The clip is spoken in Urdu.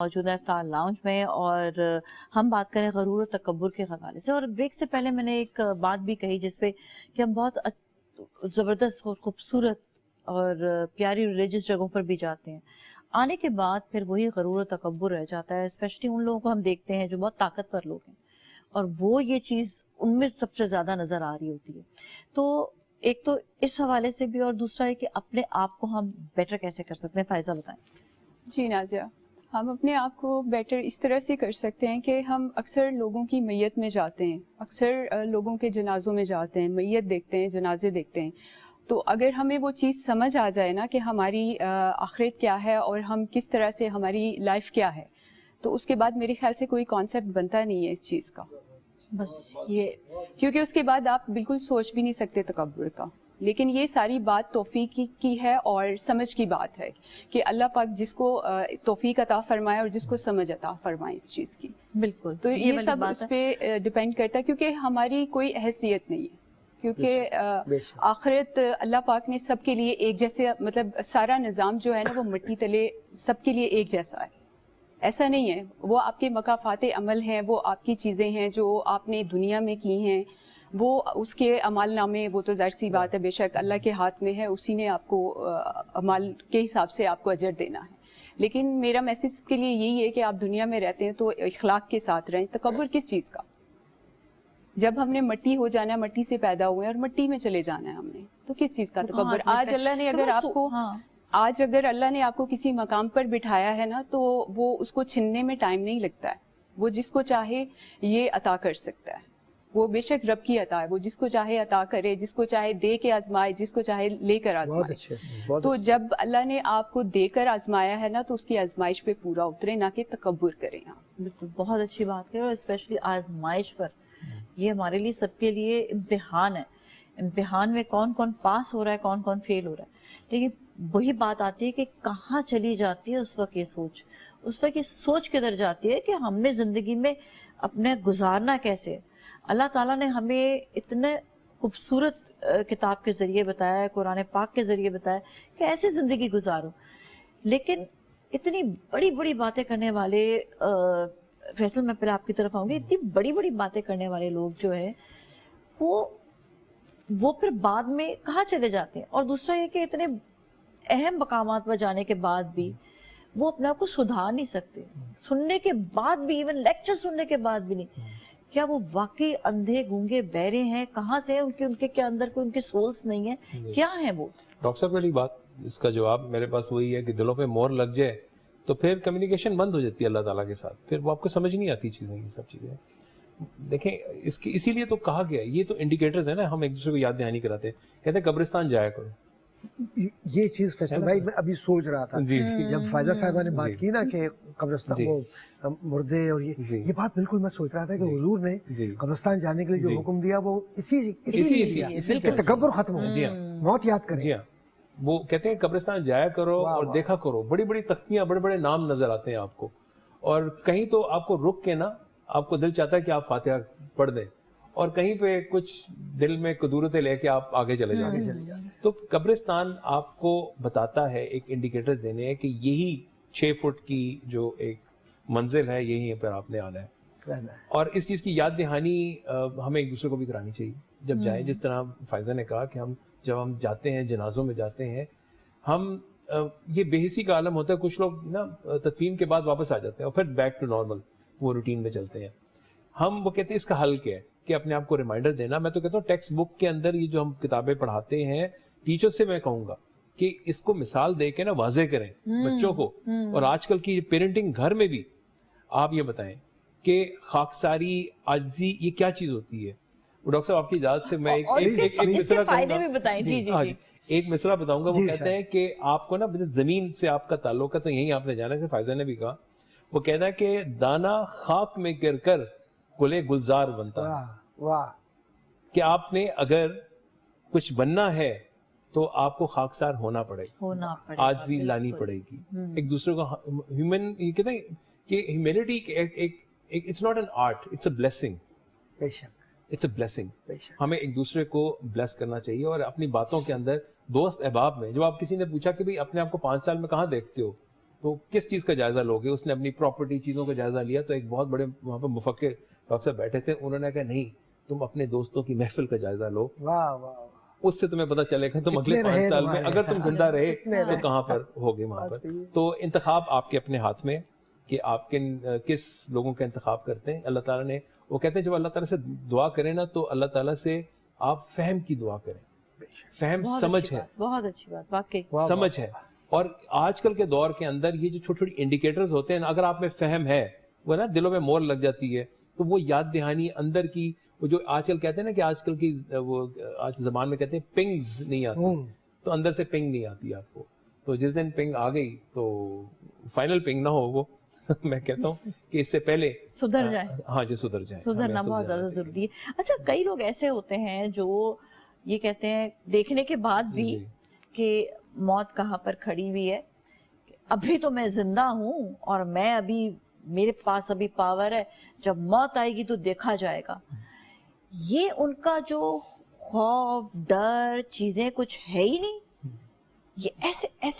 موجود ہے افطار لاؤنج میں اور ہم بات کریں غرور و تکبر کے حوالے سے. اور بریک سے پہلے میں نے ایک بات بھی کہی جس پہ کہ ہم بہت زبردست اور خوبصورت اور پیاری ریلیجس جگہوں پر بھی جاتے ہیں, آنے کے بعد پھر وہی غرور و تکبر رہ جاتا ہے. اسپیشلی ان لوگوں کو ہم دیکھتے ہیں جو بہت طاقتور لوگ ہیں اور وہ یہ چیز ان میں سب سے زیادہ نظر آ رہی ہوتی ہے. تو ایک تو اس حوالے سے بھی, اور دوسرا ہے کہ اپنے آپ کو ہم بیٹر کیسے کر سکتے ہیں, فائزہ بتائیں. جی نازیہ, ہم اپنے آپ کو بیٹر اس طرح سے کر سکتے ہیں کہ ہم اکثر لوگوں کی میت میں جاتے ہیں, اکثر لوگوں کے جنازوں میں جاتے ہیں, میت دیکھتے ہیں, جنازے دیکھتے ہیں. تو اگر ہمیں وہ چیز سمجھ آ جائے نا کہ ہماری آخرت کیا ہے اور ہم کس طرح سے ہماری لائف کیا ہے, تو اس کے بعد میرے خیال سے کوئی کانسیپٹ بنتا نہیں ہے اس چیز کا. بس یہ کیونکہ اس کے بعد آپ بالکل سوچ بھی نہیں سکتے تکبر کا. لیکن یہ ساری بات توفیق کی ہے اور سمجھ کی بات ہے کہ اللہ پاک جس کو توفیق عطا فرمائے اور جس کو سمجھ عطا فرمائے اس چیز کی. بالکل, تو یہ سب اس پہ ڈیپینڈ کرتا ہے کیونکہ ہماری کوئی حیثیت نہیں ہے, کیونکہ آخرت اللہ پاک نے سب کے لیے ایک جیسے, مطلب سارا نظام جو ہے نا وہ مٹی تلے سب کے لیے ایک جیسا ہے, ایسا نہیں ہے. وہ آپ کے مکافات عمل ہیں, وہ آپ کی چیزیں ہیں جو آپ نے دنیا میں کی ہیں, وہ اس کے اعمال نامے, وہ تو ظاہر سی بات ہے بے شک اللہ کے ہاتھ میں ہے, اسی نے آپ کو اعمال کے حساب سے آپ کو اجر دینا ہے. لیکن میرا میسج سب کے لیے یہی ہے کہ آپ دنیا میں رہتے ہیں تو اخلاق کے ساتھ رہیں. تکبر کس چیز کا؟ جب ہم نے مٹی ہو جانا ہے, مٹی سے پیدا ہوئے ہیں اور مٹی میں چلے جانا ہے ہم نے, تو کس چیز کا تکبر؟ آج اللہ نے اگر آپ کو اگر اللہ نے آپ کو کسی مقام پر بٹھایا ہے نا, تو وہ اس کو چھننے میں ٹائم نہیں لگتا ہے. وہ جس کو چاہے یہ عطا کر سکتا ہے. وہ بے شک رب کی عطا ہے, وہ جس کو چاہے عطا کرے, جس کو چاہے دے کے آزمائے, جس کو چاہے لے کر آزمائے. تو جب اللہ نے آپ کو دے کر آزمایا ہے نا, تو اس کی آزمائش پہ پورا اترے, نہ کہ تکبر کریں. بالکل, بہت اچھی بات ہے. اور اسپیشلی آزمائش پر, یہ ہمارے لیے سب کے لیے امتحان ہے. امتحان میں کون کون پاس ہو رہا ہے, کون کون فیل ہو رہا ہے. لیکن وہی بات آتی ہے کہ کہاں چلی جاتی ہے اس وقت یہ سوچ, اس وقت یہ سوچ کدھر جاتی ہے کہ ہم نے زندگی میں اپنے گزارنا کیسے. اللہ تعالیٰ نے ہمیں اتنے خوبصورت کتاب کے ذریعے بتایا ہے, قرآن پاک کے ذریعے بتایا کہ ایسے زندگی گزارو. لیکن اتنی بڑی بڑی باتیں کرنے والے, فیصل میں پہلے آپ کی طرف آؤں گی, اتنی بڑی بڑی باتیں کرنے والے لوگ جو ہیں وہ پھر بعد میں کہاں چلے جاتے ہیں. اور دوسرا یہ کہ اتنے اہم مقامات پر جانے کے بعد بھی وہ اپنے آپ کو سدھار نہیں سکتے, سننے کے بعد بھی, ایون لیکچر سننے کے بعد بھی نہیں. کیا وہ واقعی اندھے گونگے بہرے ہیں؟ کہاں سے ان کے اندر کوئی ان کے سولز نہیں ہیں؟ کیا ہیں وہ؟ ڈاکٹر صاحب پہلی بات, اس کا جواب میرے پاس وہی ہے کہ دلوں پہ مور لگ جائے تو پھر کمیونیکیشن بند ہو جاتی ہے اللہ تعالیٰ کے ساتھ, پھر وہ آپ کو سمجھ نہیں آتی چیزیں, یہ سب چیزیں. دیکھیں اسی لیے تو کہا گیا, یہ تو انڈیکیٹرز ہیں نا, ہم ایک دوسرے کو یاد دہانی کراتے ہیں, کہتے ہیں قبرستان جایا کرو. یہ چیز فیصل بھائی میں ابھی سوچ رہا تھا جب فائزہ صاحبہ نے بات کی نا کہ قبرستان وہ مردے اور یہ بات بالکل میں سوچ رہا تھا کہ حضور نے قبرستان جانے کے لیے جو حکم دیا وہ اسی کہ تکبر ختم ہو, موت یاد کریں. جی ہاں, وہ کہتے ہیں قبرستان جایا کرو اور دیکھا کرو, بڑی بڑی تختیاں, بڑے بڑے نام نظر آتے ہیں آپ کو, اور کہیں تو آپ کو رک کے نا آپ کو دل چاہتا ہے کہ آپ فاتحہ پڑھ دیں, اور کہیں پہ کچھ دل میں قدورتیں لے کے آپ آگے چلے جائیں. تو قبرستان آپ کو بتاتا ہے, ایک انڈیکیٹر دینے ہیں کہ یہی 6 فٹ کی جو ایک منزل ہے, یہی پر آپ نے آنا ہے. اور اس چیز کی یاد دہانی ہمیں ایک دوسرے کو بھی کرانی چاہیے جب جائیں. جس طرح فائزہ نے کہا کہ جب ہم جاتے ہیں, جنازوں میں جاتے ہیں, ہم یہ بے حسی کا عالم ہوتا ہے. کچھ لوگ نا تدفین کے بعد واپس آ جاتے ہیں اور پھر بیک ٹو نارمل وہ روٹین میں چلتے ہیں. ہم وہ کہتے ہیں اس کا حل کیا ہے کہ اپنے آپ کو ریمائنڈر دینا. میں تو کہتا ہوں ٹیکسٹ بک کے اندر یہ جو ہم کتابیں پڑھاتے ہیں, ٹیچر سے میں کہوں گا کہ اس کو مثال دے کے نا واضح کریں بچوں کو. اور آج کل کی پیرنٹنگ گھر میں بھی آپ یہ بتائیں کہ خاکساری, عاجزی, یہ کیا چیز ہوتی ہے. ڈاکٹر صاحب آپ کی اجازت سے میں ایک مصرع بتاؤں گا. وہ کہتے ہیں کہ آپ کو نا زمین سے آپ کا تعلق ہے, تو یہیں آپ نے جانا ہے. فائزہ نے بھی کہا, وہ کہتا ہے کہ دانا خاک میں گر کر گلے گلزار بنتا ہے. کہ آپ نے اگر کچھ بننا ہے تو آپ کو خاکسار ہونا پڑے گا, عاجزی لانی پڑے گی ایک دوسرے کو. ہیومن, یہ کہتے ہیں کہ humanity it's not an art, it's a blessing. It's a blessing. ہمیں ایک دوسرے کو بلیس کرنا چاہیے. اور اپنی باتوں کے اندر دوست احباب میں, جب آپ کسی نے پوچھا کہ بھئی اپنے آپ کو 5 سال میں کہاں دیکھتے ہو, تو کس چیز کا جائزہ لوگے؟ اس نے اپنی پراپرٹی چیزوں کا جائزہ لیا. تو ایک بہت بڑے وہاں پہ مفکر ڈاکٹر صاحب بیٹھے تھے, انہوں نے کہا نہیں, تم اپنے دوستوں کی محفل کا جائزہ لو, اس سے تمہیں پتا چلے گا تم اگلے 5 سال میں اگر تم زندہ رہے تو کہاں پر ہوگے وہاں پر. تو انتخاب آپ کے اپنے ہاتھ میں کہ آپ کس لوگوں کا انتخاب کرتے ہیں. اللہ تعالیٰ نے, وہ کہتے ہیں جب اللہ تعالیٰ سے دعا کریں نا تو اللہ تعالیٰ سے آپ فہم کی دعا کریں. فہم سمجھ ہے, بہت اچھی بات, واقعی سمجھ ہے. اور آج کل کے دور کے اندر یہ جو چھوٹی چھوٹی انڈیکیٹرز ہوتے ہیں, اگر آپ میں فہم ہے, وہ نا دلوں میں مور لگ جاتی ہے, تو وہ یاد دہانی اندر کی, وہ جو آج کل کہتے ہیں نا کہ آج کل کی وہ آج زبان میں کہتے ہیں پنگز نہیں آتی, تو اندر سے پنگ نہیں آتی آپ کو. تو جس دن پنگ آ گئی تو فائنل پنگ نہ ہو وہ میں کہتا ہوں کہ اس سے پہلے سدھر جائیں. ہاں جی, سدھر جائیں. سدھرنا بہت زیادہ ضروری ہے. اچھا, کئی لوگ ایسے ہوتے ہیں جو یہ کہتے ہیں دیکھنے کے بعد بھی کہ موت کہاں پر کھڑی ہوئی ہے, ابھی تو میں زندہ ہوں اور میں ابھی, میرے پاس ابھی پاور ہے, جب موت آئے گی تو دیکھا جائے گا. یہ ان کا جو خوف, ڈر, چیزیں کچھ ہے ہی نہیں. یہ ایسے